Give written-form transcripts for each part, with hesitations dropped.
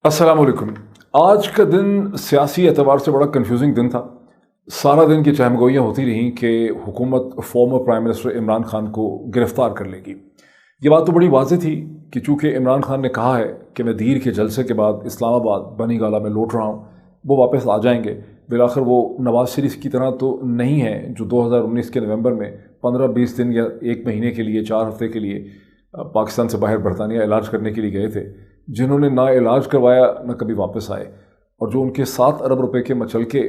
अस्सलाम वालेकुम। आज का दिन सियासी एतबार से बड़ा कंफ्यूजिंग दिन था। सारा दिन की चहमगोइयाँ होती रहीं कि हुकूमत former prime minister Imran Khan को गिरफ़्तार कर लेगी। ये बात तो बड़ी वाज़ेह थी कि चूँकि इमरान खान ने कहा है कि मैं दीर के जलसे के बाद इस्लामाबाद बनी गाला में लौट रहा हूँ, वो वापस आ जाएंगे। बिलाखिर वो नवाज़ शरीफ की तरह तो नहीं है जो 2019 के नवंबर में 15-20 दिन या एक महीने के लिए 4 हफ्ते के लिए पाकिस्तान से बाहर बरतानिया इलाज करने के लिए गए थे, जिन्होंने ना इलाज करवाया ना कभी वापस आए। और जो उनके 7 अरब रुपए के मचलके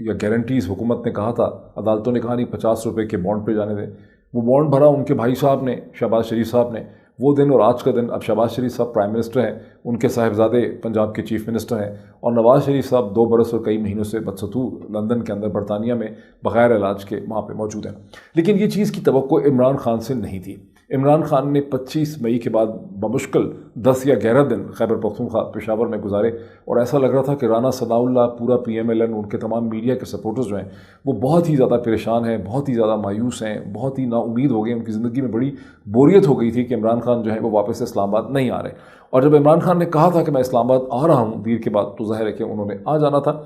या गारंटीज़ हुकूमत ने कहा था, अदालतों ने कहा नहीं 50 रुपए के बॉन्ड पे जाने दें, वो बॉन्ड भरा उनके भाई साहब ने, शहबाज शरीफ साहब ने। वो दिन और आज का दिन, अब शहबाज शरीफ साहब प्राइम मिनिस्टर हैं, उनके साहिबजादे पंजाब के चीफ मिनिस्टर हैं, और नवाज़ शरीफ साहब 2 बरस और कई महीनों से बदसतूर लंदन के अंदर बरतानिया में बग़ैर इलाज के वहाँ पे मौजूद हैं। लेकिन ये चीज़ की तवक्को इमरान खान से नहीं थी। इमरान खान ने 25 मई के बाद बमुश्किल 10 या 11 दिन खैबर पख्तूनख्वा पेशावर में गुजारे, और ऐसा लग रहा था कि राना सनाउल्लाह, पूरा PMLN, उनके तमाम मीडिया के सपोर्टर्स जो हैं वो बहुत ही ज़्यादा परेशान हैं, बहुत ही ज़्यादा मायूस हैं, बहुत ही नाउम्मीद हो गए। उनकी ज़िंदगी में बड़ी बोरियत हो गई थी कि इमरान खान जो है वो वापस से इस्लामाबाद नहीं आ रहे। और जब इमरान खान ने कहा था कि मैं इस्लामाबाद आ रहा हूँ दीर के बाद, तो ज़ाहिर है कि उन्होंने आ जाना था।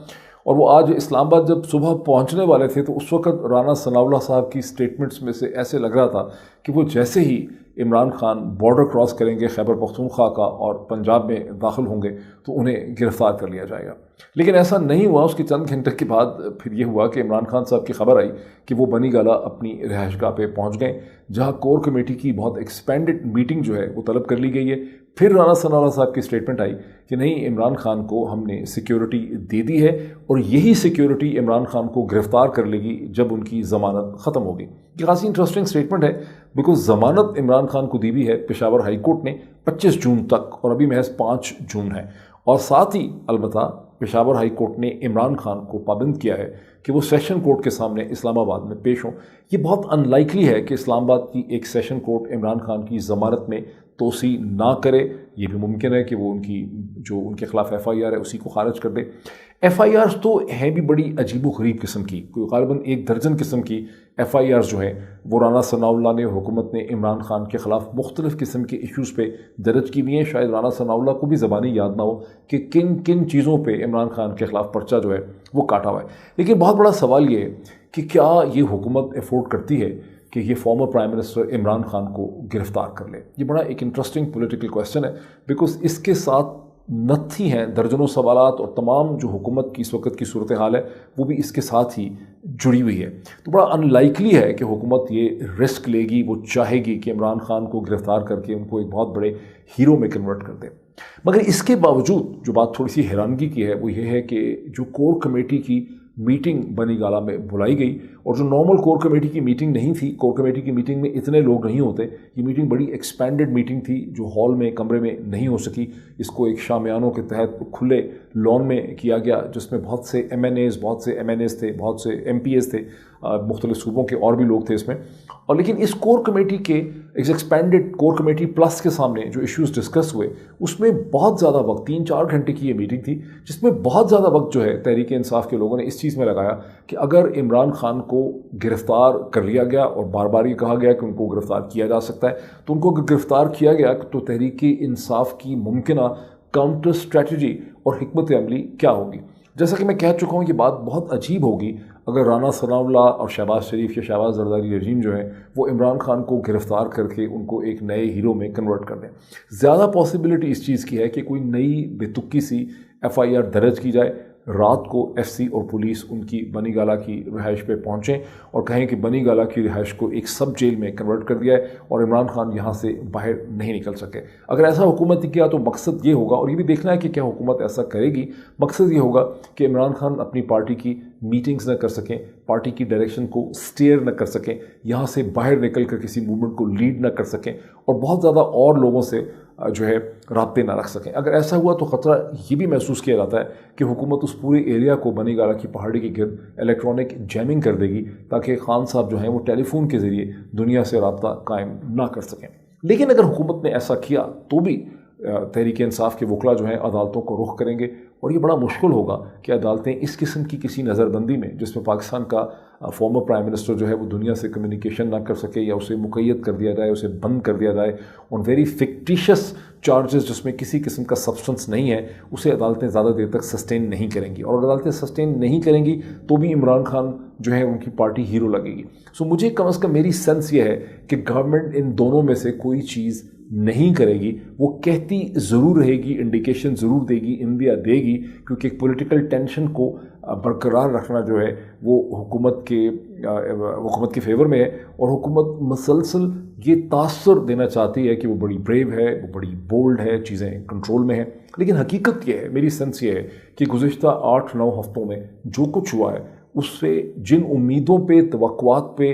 और वो आज इस्लामाबाद जब सुबह पहुंचने वाले थे तो उस वक्त राना सनाउल्लाह साहब की स्टेटमेंट्स में से ऐसे लग रहा था कि वो जैसे ही इमरान खान बॉर्डर क्रॉस करेंगे खैबर पख्तूनख्वा का और पंजाब में दाखिल होंगे तो उन्हें गिरफ़्तार कर लिया जाएगा। लेकिन ऐसा नहीं हुआ। उसके चंद घंटे के बाद फिर ये हुआ कि इमरान खान साहब की खबर आई कि वो बनी गाला अपनी रिहाइशगाह पे पहुंच गए, जहां कोर कमेटी की बहुत एक्सपेंडेड मीटिंग जो है वो तलब कर ली गई है। फिर राना सनाउल्लाह साहब की स्टेटमेंट आई कि नहीं, इमरान खान को हमने सिक्योरिटी दे दी है और यही सिक्योरिटी इमरान खान को गिरफ़्तार कर लेगी जब उनकी ज़मानत ख़त्म होगी। ये खासी इंटरेस्टिंग स्टेटमेंट है, बिकॉज ज़मानत इमरान खान को दी हुई है पेशावर हाई कोर्ट ने 25 जून तक, और अभी महज 5 जून है। और साथ ही अलबत्ता पेशावर हाई कोर्ट ने इमरान खान को पाबंद किया है कि वो सेशन कोर्ट के सामने इस्लामाबाद में पेश हों। ये बहुत अनलाइकली है कि इस्लामाबाद की एक सेशन कोर्ट इमरान खान की ज़मानत में तोसी ना करे। ये भी मुमकिन है कि वो उनके ख़िलाफ़ FIR है उसी को खारिज कर दे। FIRs तो हैं भी बड़ी अजीब व गरीब किस्म की, कोई ग़ालिबन 1 दर्जन किस्म की FIRs जो हैं वो राना सनाउल्लाह ने, हुकूमत ने इमरान खान के ख़िलाफ़ मुख्तलिफ़ किस्म के इश्यूज़ पे दर्ज की हुई हैं। शायद राना सनाउल्लाह को भी ज़बानी याद ना हो कि किन किन चीज़ों पे इमरान खान के ख़िलाफ़ पर्चा जो है वो काटा हुआ है। लेकिन बहुत बड़ा सवाल ये है कि क्या ये हुकूमत एफोर्ड करती है कि ये former prime minister Imran Khan को गिरफ़्तार कर ले। ये बड़ा एक इंटरेस्टिंग पॉलिटिकल क्वेश्चन है, बिकॉज इसके साथ नत्थी हैं दर्जनों सवालात, और तमाम जो हुकूमत की इस वक्त की सूरत हाल है वो भी इसके साथ ही जुड़ी हुई है। तो बड़ा अनलाइकली है कि हुकूमत ये रिस्क लेगी, वो चाहेगी कि इमरान खान को गिरफ़्तार करके उनको एक बहुत बड़े हीरो में कन्वर्ट कर दे। मगर इसके बावजूद जो बात थोड़ी सी हैरानगी की है वो ये है कि जो कोर कमेटी की मीटिंग बनी गाला में बुलाई गई, और जो नॉर्मल कोर कमेटी की मीटिंग नहीं थी, कोर कमेटी की मीटिंग में इतने लोग नहीं होते, ये मीटिंग बड़ी एक्सपेंडेड मीटिंग थी जो हॉल में, कमरे में नहीं हो सकी। इसको एक शामियानों के तहत खुले लॉन में किया गया, जिसमें बहुत से MNAs थे, बहुत से MPs थे, मुख्तलिफ सूबों के और भी लोग थे इसमें। और लेकिन इस कोर कमेटी के एक्सपेंडेड कोर कमेटी प्लस के सामने जो इश्यूज़ डिस्कस हुए उसमें बहुत ज़्यादा वक्त, 3-4 घंटे की ये मीटिंग थी, जिसमें बहुत ज़्यादा वक्त जो है तहरीक इंसाफ के लोगों ने इस चीज़ में लगाया कि अगर इमरान खान को गिरफ़्तार कर लिया गया, और बार बार ये कहा गया कि उनको गिरफ़्तार किया जा सकता है, तो उनको अगर गिरफ़्तार किया गया तो तहरीक इंसाफ की मुमकिन काउंटर स्ट्रैटेजी और हिकमत अमली क्या होगी। जैसा कि मैं कह चुका हूँ, ये बात बहुत अजीब होगी अगर राना सनाउल्लाह और शहबाज शरीफ या शहबाज जरदारी रजीम जो है वो इमरान खान को गिरफ़्तार करके उनको एक नए हीरो में कन्वर्ट कर दें। ज़्यादा पॉसिबिलिटी इस चीज़ की है कि कोई नई बेतुकी सी FIR दर्ज की जाए, रात को FC और पुलिस उनकी बनी गाला की रिहाइश पे पहुँचें और कहें कि बनी गाला की रिहाइश को एक सब जेल में कन्वर्ट कर दिया है और इमरान खान यहाँ से बाहर नहीं निकल सके। अगर ऐसा हुकूमत ने किया तो मकसद ये होगा, और ये भी देखना है कि क्या हुकूमत ऐसा करेगी, मकसद ये होगा कि इमरान खान अपनी पार्टी की मीटिंग्स न कर सकें, पार्टी की डायरेक्शन को स्टीयर न कर सकें, यहाँ से बाहर निकल कर किसी मूवमेंट को लीड न कर सकें, और बहुत ज़्यादा और लोगों से जो है राब्ते ना रख सकें। अगर ऐसा हुआ तो ख़तरा ये भी महसूस किया जाता है कि हुकूमत उस पूरे एरिया को बनी गाला की पहाड़ी के गिर्द इलेक्ट्रॉनिक जैमिंग कर देगी, ताकि खान साहब जो हैं वो टेलीफोन के ज़रिए दुनिया से राब्ता कायम ना कर सकें। लेकिन अगर हुकूमत ने ऐसा किया तो भी तहरीक इंसाफ के वकला जो हैं अदालतों को रुख करेंगे, और ये बड़ा मुश्किल होगा कि अदालतें इस किस्म की किसी नज़रबंदी में, जिसमें पाकिस्तान का फॉर्मर प्राइम मिनिस्टर जो है वो दुनिया से कम्युनिकेशन ना कर सके, या उसे मुक़य्यद कर दिया जाए, उसे बंद कर दिया जाए, उन वेरी फिक्टिशियस چارجز جس میں کسی قسم کا سبسٹنس نہیں ہے اسے عدالتیں زیادہ دیر تک سسٹین نہیں کریں گی، اور اگر عدالتیں سسٹین نہیں کریں گی تو بھی عمران خان جو ہے ان کی پارٹی ہیرو لگے گی. سو مجھے کم از کم میری سینس یہ ہے کہ گورنمنٹ ان دونوں میں سے کوئی چیز نہیں کرے گی. وہ کہتی ضرور رہے گی، انڈیکیشن ضرور دے گی، اندیا دے گی، کیونکہ ایک پولیٹیکل ٹینشن کو برقرار رکھنا جو ہے وہ حکومت کے فیور میں ہے، اور حکومت مسلسل یہ تاثر دینا چاہتی ہے کہ وہ بڑی بریو ہے، وہ بڑی بولڈ ہے، چیزیں کنٹرول میں ہیں. لیکن حقیقت یہ ہے، میری سینس یہ ہے کہ گزشتہ 8-9 ہفتوں میں جو کچھ ہوا ہے اس سے جن امیدوں پہ، توقعات پہ،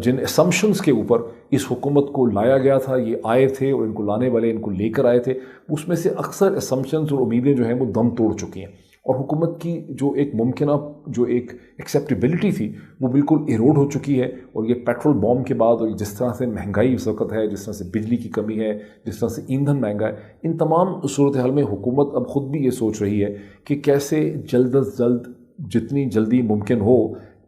جن اسمپشنز کے اوپر اس حکومت کو لایا گیا تھا، یہ آئے تھے اور ان کو لانے والے ان کو لے کر آئے تھے، اس میں سے اکثر اسمپشنز اور امیدیں جو ہیں وہ دم توڑ چکی ہیں، اور حکومت کی جو ایک ممکنہ جو ایک ایکسیپٹیبلٹی تھی وہ بالکل ایروڈ ہو چکی ہے. اور یہ پیٹرول بوم کے بعد، اور جس طرح سے مہنگائی اس وقت ہے، جس طرح سے بجلی کی کمی ہے، جس طرح سے ایندھن مہنگا ہے، ان تمام صورتحال میں حکومت اب خود بھی یہ سوچ رہی ہے کہ کیسے جلد از جلد، جتنی جلدی ممکن ہو،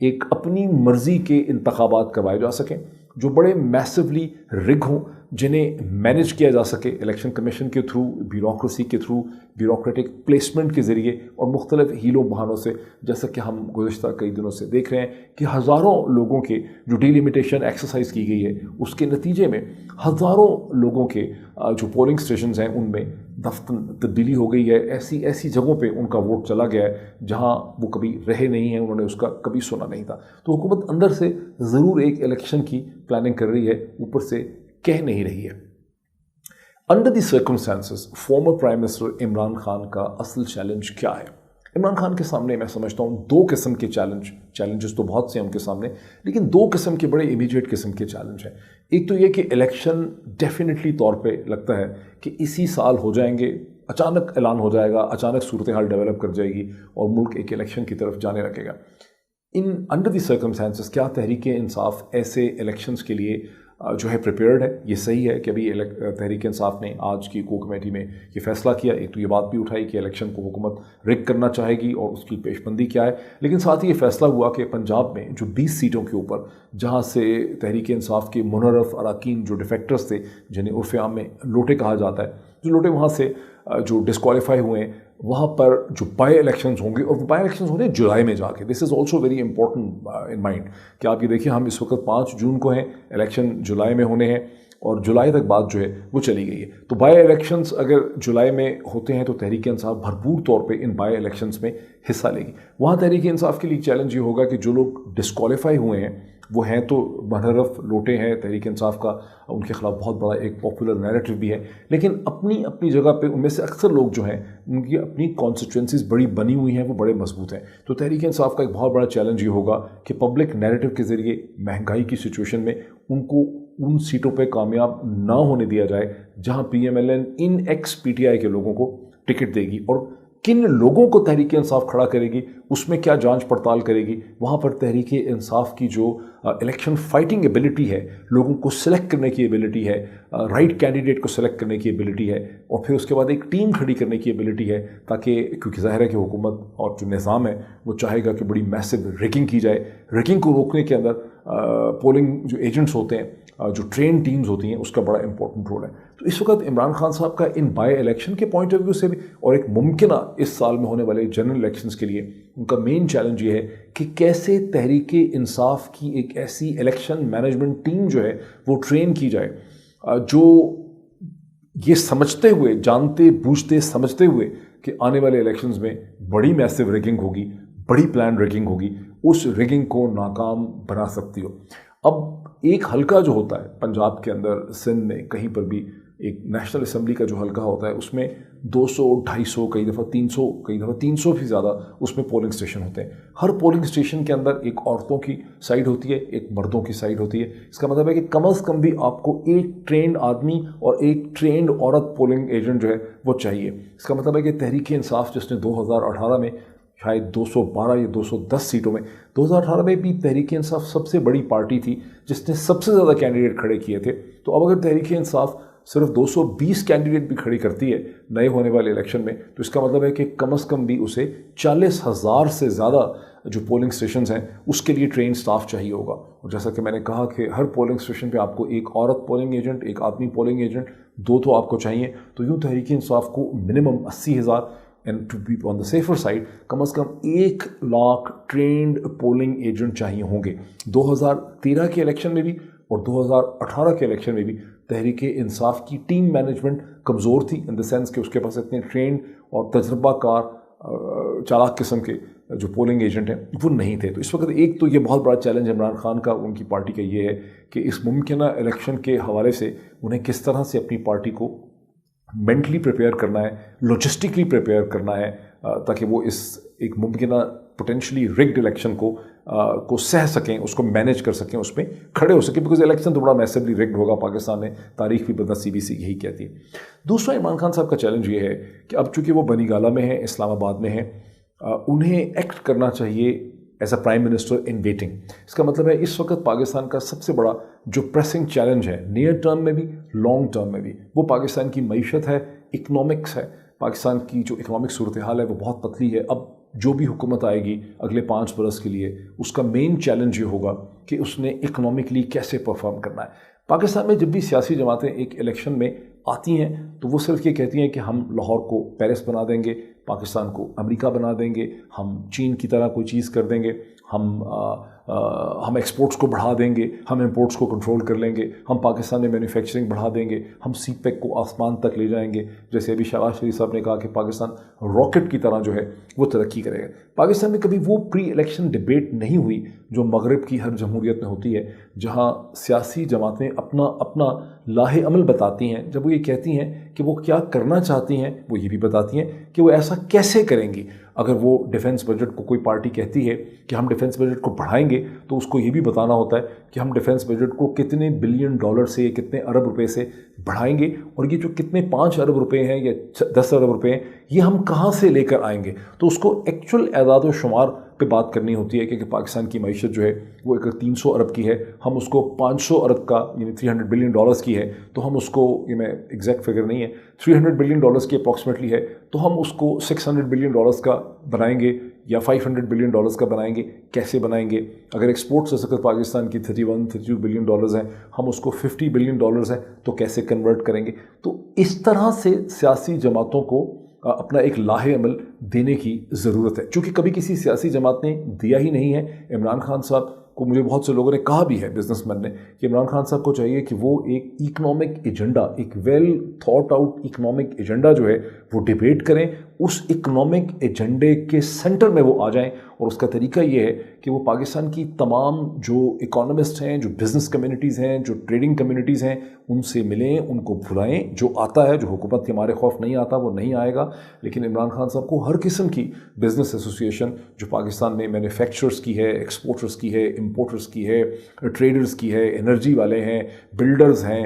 ایک اپنی مرضی کے انتخابات کروائے جا سکیں جو بڑے میسولی رگ ہوں، جنہیں مینیج کیا جا سکے الیکشن کمیشن کے تھرو، بیوروکریسی کے تھرو، بیوروکریٹک پلیسمنٹ کے ذریعے، اور مختلف ہیلوں بہانوں سے، جیسا کہ ہم گزشتہ کئی دنوں سے دیکھ رہے ہیں کہ ہزاروں لوگوں کے جو ڈیلیمیٹیشن ایکسرسائز کی گئی ہے اس کے نتیجے میں ہزاروں لوگوں کے جو پولنگ اسٹیشنز ہیں ان میں دفتن تبدیلی ہو گئی ہے. ایسی جگہوں پہ ان کا ووٹ چلا گیا ہے جہاں وہ کبھی رہے نہیں ہیں، انہوں نے اس کا کبھی سنا نہیں تھا. تو حکومت اندر سے ضرور ایک الیکشن کی پلاننگ کر رہی ہے، اوپر سے کہہ نہیں رہی ہے. Under the circumstances former prime minister Imran Khan کا اصل چیلنج کیا ہے؟ عمران خان کے سامنے میں سمجھتا ہوں دو قسم کے چیلنجز تو بہت سے ہیں ان کے سامنے، لیکن دو قسم کے بڑے امیڈیٹ قسم کے چیلنج ہیں. ایک تو یہ کہ الیکشن ڈیفینیٹلی طور پہ لگتا ہے کہ اسی سال ہو جائیں گے، اچانک اعلان ہو جائے گا، اچانک صورتحال ڈیولپ کر جائے گی اور ملک ایک الیکشن کی طرف جانے لگے گا. انڈر دی سرکمسٹانسز کیا تحریک انصاف ایسے الیکشنز کے لیے جو ہے پریپیئرڈ ہے؟ یہ صحیح ہے کہ ابھی تحریک انصاف نے آج کی کو کمیٹی میں یہ فیصلہ کیا. ایک تو یہ بات بھی اٹھائی کہ الیکشن کو حکومت رگ کرنا چاہے گی اور اس کی پیش بندی کیا ہے، لیکن ساتھ ہی یہ فیصلہ ہوا کہ پنجاب میں جو 20 سیٹوں کے اوپر جہاں سے تحریک انصاف کے منحرف اراکین جو ڈیفیکٹرز تھے، جنہیں عرف عام میں لوٹے کہا جاتا ہے، جو لوٹے وہاں سے جو ڈسکوالیفائی ہوئے ہیں، وہاں پر جو بائی الیکشنز ہوں گے، اور وہ بائی الیکشنز ہوں گے جولائی میں جا کے. This is also very important in mind کہ آپ یہ دیکھیں، ہم اس وقت 5 جون کو ہیں، الیکشن جولائی میں ہونے ہیں، اور جولائی تک بات جو ہے وہ چلی گئی ہے. تو بائی الیکشنز اگر جولائی میں ہوتے ہیں تو تحریک انصاف بھرپور طور پہ ان بائی الیکشنز میں حصہ لے گی. وہاں تحریک انصاف کے لیے چیلنج یہ ہوگا کہ جو لوگ ڈسکوالیفائی ہوئے ہیں وہ ہیں تو منحرف لوٹے ہیں. تحریک انصاف کا ان کے خلاف بہت بڑا ایک پاپولر نیریٹو بھی ہے، لیکن اپنی جگہ پہ ان میں سے اکثر لوگ جو ہیں ان کی اپنی کانسٹیٹوئنسیز بڑی بنی ہوئی ہیں، وہ بڑے مضبوط ہیں. تو تحریک انصاف کا ایک بہت بڑا چیلنج یہ ہوگا کہ پبلک نیریٹو کے ذریعے مہنگائی کی سچویشن میں ان کو ان سیٹوں پہ کامیاب نہ ہونے دیا جائے جہاں پی ایم ایل این ان ایکس پی ٹی آئی کے لوگوں کو ٹکٹ دے گی، اور کن لوگوں کو تحریک انصاف کھڑا کرے گی، اس میں کیا جانچ پڑتال کرے گی. وہاں پر تحریک انصاف کی جو الیکشن فائٹنگ ایبلٹی ہے، لوگوں کو سلیکٹ کرنے کی ایبلٹی ہے، رائٹ کینڈیڈیٹ کو سلیکٹ کرنے کی ایبلٹی ہے، اور پھر اس کے بعد ایک ٹیم کھڑی کرنے کی ایبلٹی ہے، تاکہ کیونکہ ظاہر ہے کہ حکومت اور جو نظام ہے وہ چاہے گا کہ بڑی میسو ریگنگ کی جائے. ریگنگ کو روکنے کے اندر پولنگ جو ایجنٹس ہوتے ہیں، جو ٹرین ٹیمز ہوتی ہیں، اس کا بڑا امپورٹنٹ رول ہے. تو اس وقت عمران خان صاحب کا ان بائی الیکشن کے پوائنٹ آف ویو سے بھی، اور ایک ممکنہ اس سال میں ہونے والے جنرل الیکشنز کے لیے ان کا مین چیلنج یہ ہے کہ کیسے تحریک انصاف کی ایک ایسی الیکشن مینجمنٹ ٹیم جو ہے وہ ٹرین کی جائے جو یہ سمجھتے ہوئے، جانتے بوجھتے سمجھتے ہوئے کہ آنے والے الیکشنز میں بڑی میسو ریگنگ ہوگی، بڑی پلان ریگنگ ہوگی، اس ریگنگ کو ناکام بنا سکتی ہو. اب ایک حلقہ جو ہوتا ہے پنجاب کے اندر، سندھ میں کہیں پر بھی ایک نیشنل اسمبلی کا جو حلقہ ہوتا ہے، اس میں 200، 250، کئی دفعہ 300 بھی زیادہ اس میں پولنگ اسٹیشن ہوتے ہیں. ہر پولنگ اسٹیشن کے اندر ایک عورتوں کی سائڈ ہوتی ہے، ایک مردوں کی سائڈ ہوتی ہے. اس کا مطلب ہے کہ کم از کم بھی آپ کو ایک ٹرینڈ آدمی اور ایک ٹرینڈ عورت پولنگ ایجنٹ جو ہے وہ چاہیے. اس کا مطلب ہے کہ تحریک انصاف جس نے 2018 میں شاید 212 یا 210 سیٹوں میں، 2018 میں بھی تحریک انصاف سب سے بڑی پارٹی تھی جس نے سب سے زیادہ کینڈیڈیٹ کھڑے کیے تھے. تو اب اگر تحریک انصاف صرف 220 کینڈیڈیٹ بھی کھڑی کرتی ہے نئے ہونے والے الیکشن میں، تو اس کا مطلب ہے کہ کم از کم بھی اسے 40,000 سے زیادہ जो पोलिंग स्टेशंस हैं उसके लिए ट्रेन स्टाफ चाहिए होगा। और जैसा कि मैंने कहा कि हर पोलिंग स्टेशन पे आपको एक औरत पोलिंग एजेंट, एक आदमी पोलिंग एजेंट, 2 तो आपको चाहिए। तो यूँ तहरीक इंसाफ को minimum 80,000 and to be on the safer side कम से कम 1 लाख ट्रेंड पोलिंग एजेंट चाहिए होंगे। 2013 के इलेक्शन में भी और 2018 के इलेक्शन में भी तहरीक इंसाफ की टीम मैनेजमेंट कमज़ोर थी, इन द सेंस कि उसके पास इतने ट्रेंड और तजर्बाकार चालाक किस्म के जो पोलिंग एजेंट हैं वो नहीं थे। तो इस वक्त एक तो ये बहुत बड़ा चैलेंज इमरान खान का, उनकी पार्टी का ये है कि इस मुमकिन इलेक्शन के हवाले से उन्हें किस तरह से अपनी पार्टी को मेंटली प्रिपेयर करना है, लॉजिस्टिकली प्रिपेयर करना है, ताकि वो इस एक मुमकिन पोटेंशली रिग्ड इलेक्शन को सह सकें, उसको मैनेज कर सकें, उसमें खड़े हो सकें। बिकॉज इलेक्शन तो बड़ा मैसिवली रिग्ड होगा पाकिस्तान में, तारीख भी बदनसीबी से यही कहती है। दूसरा इमरान खान साहब का चैलेंज ये है कि अब चूँकि वो बनी गाला में है, इस्लामाबाद में है, उन्हें एक्ट करना चाहिए as a prime minister in waiting. इसका मतलब है इस वक्त पाकिस्तान का सबसे बड़ा जो प्रेसिंग चैलेंज है, नियर टर्म में भी लॉन्ग टर्म में भी, वो पाकिस्तान की मईशत है, इकनॉमिक्स है। पाकिस्तान की जो इकनॉमिक सूरत हाल है वो बहुत पतली है। अब जो भी हुकूमत आएगी अगले 5 बरस के लिए, उसका मेन चैलेंज ये होगा कि उसने इकनॉमिकली कैसे परफॉर्म करना है। पाकिस्तान में जब भी सियासी जमातें एक इलेक्शन में आती हैं तो वो सिर्फ ये कहती हैं कि हम लाहौर को पेरिस बना देंगे, पाकिस्तान को अमेरिका बना देंगे, हम चीन की तरह कोई चीज़ कर देंगे, हम एक्सपोर्ट्स को बढ़ा देंगे, हम इंपोर्ट्स को कंट्रोल कर लेंगे, हम पाकिस्तान में मैन्युफैक्चरिंग बढ़ा देंगे, हम सीपेक को आसमान तक ले जाएंगे। जैसे अभी शहबाज शरीफ साहब ने कहा कि पाकिस्तान रॉकेट की तरह जो है वो तरक्की करेगा। पाकिस्तान में कभी वो प्री इलेक्शन डिबेट नहीं हुई जो मगरब की हर जमहूरियत में होती है, जहाँ सियासी जमातें अपना अपना लाहे अमल बताती हैं। जब वो ये कहती हैं कि वो क्या करना चाहती हैं, वो ये भी बताती हैं कि वो ऐसा कैसे करेंगी। अगर वो डिफेंस बजट को कोई पार्टी कहती है कि हम डिफेंस बजट को बढ़ाएंगे, तो उसको ये भी बताना होता है कि हम डिफेंस बजट को कितने बिलियन डॉलर से, कितने अरब रुपए से बढ़ाएंगे, और ये जो कितने 5 अरब रुपए हैं या 10 अरब रुपए हैं, ये हम कहाँ से लेकर आएंगे। तो उसको एक्चुअल एदाद व शुमार पे बात करनी होती है कि पाकिस्तान की मईशत जो है वो अगर 300 अरब की है, हम उसको 500 अरब का यानी 300 बिलियन डॉलर्स की है, तो हम उसको, ये मैं एग्जैक्ट फिगर नहीं है, 300 बिलियन डॉलर्स की अप्रॉक्सीमेटली है, तो हम उसको 600 बिलियन डॉलर्स का बनाएंगे या 500 बिलियन डॉलर्स का बनाएंगे। कैसे बनाएंगे? अगर एक्सपोर्ट्स इस वक्त पाकिस्तान की 31-32 बिलियन डॉलर्स हैं, हम उसको 50 बिलियन डॉलर्स हैं, तो कैसे कन्वर्ट करेंगे। तो इस तरह से सियासी जमातों को अपना एक लाहे अमल देने की ज़रूरत है। चूँकि कभी किसी सियासी जमात ने दिया ही नहीं है। इमरान खान साहब को मुझे बहुत से लोगों ने कहा भी है, बिजनेसमैन ने, कि इमरान खान साहब को चाहिए कि वो एक इकनॉमिक एजेंडा, एक well thought out economic agenda जो है वो डिबेट करें, उस इकनॉमिक एजेंडे के सेंटर में वो आ जाएं। और उसका तरीका ये है कि वो पाकिस्तान की तमाम जो इकोनॉमिस्ट हैं, जो बिज़नेस कम्युनिटीज़ हैं, जो ट्रेडिंग कम्युनिटीज़ हैं, उनसे मिलें, उनको बुलाएं। जो आता है, जो हुकूमत के हमारे खौफ नहीं आता, वो नहीं आएगा। लेकिन इमरान खान साहब को हर किस्म की बिज़नेस एसोसिएशन जो पाकिस्तान में मैन्युफैक्चरर्स की है, एक्सपोर्टर्स की है, इंपोर्टर्स की है, ट्रेडर्स की है, एनर्जी वाले हैं, बिल्डर्स हैं,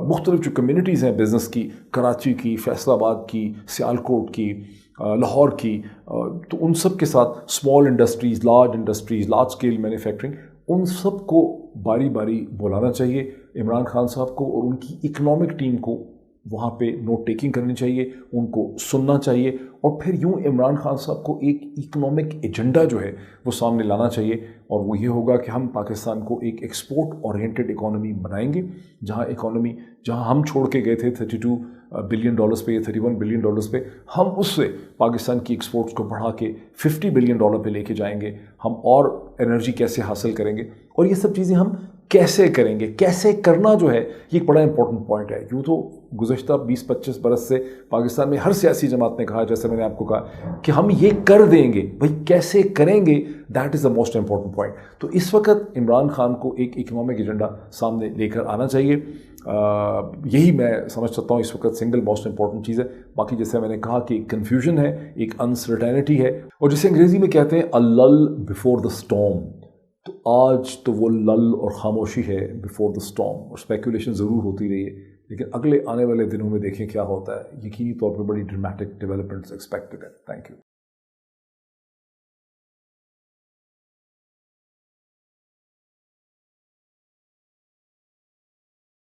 मुख्तलिफ जो कम्युनिटीज़ हैं बिज़नेस की, कराची की, फैसलाबाद की, सियालकोट की, लाहौर की, तो उन सब के साथ small industries, large scale manufacturing, उन सब को बारी बारी बुलाना चाहिए इमरान खान साहब को, और उनकी इकनॉमिक टीम को वहाँ पे नोट टेकिंग करनी चाहिए, उनको सुनना चाहिए, और फिर यूँ इमरान खान साहब को एक इकनॉमिक एजेंडा जो है वो सामने लाना चाहिए। और वो ये होगा कि हम पाकिस्तान को एक एक्सपोर्ट ओरिएंटेड इकोनॉमी बनाएंगे, जहाँ हम छोड़ के गए थे 32 बिलियन डॉलर्स पे या 31 बिलियन डॉलर्स पे, हम उससे पाकिस्तान की एक्सपोर्ट्स को बढ़ा के 50 बिलियन डॉलर पे लेके जाएंगे। हम और एनर्जी कैसे हासिल करेंगे, और ये सब चीज़ें हम कैसे करेंगे, कैसे करना जो है ये एक बड़ा इंपॉर्टेंट पॉइंट है। यूँ तो गुज़श्ता 20-25 बरस से पाकिस्तान में हर सियासी जमात ने कहा, जैसे मैंने आपको कहा, कि हम ये कर देंगे, भाई कैसे करेंगे, that is the most important point. तो इस वक्त इमरान खान को एक इकनॉमिक एजेंडा सामने लेकर आना चाहिए। यही मैं समझ सकता हूँ इस वक्त सिंगल मोस्ट इंपॉर्टेंट चीज़ है। बाकी जैसे मैंने कहा कि कन्फ्यूजन है, एक अनसर्टेनिटी है, और जिसे अंग्रेज़ी में कहते हैं अ लल बिफोर द स्टॉर्म। तो आज तो वो लल और खामोशी है बिफोर द स्टॉर्म, और स्पेकुलेशन ज़रूर होती रही है, लेकिन अगले आने वाले दिनों में देखें क्या होता है। यकीनी तौर पर बड़ी ड्रामेटिक डेवलपमेंट्स एक्सपेक्टेड है। Thank you.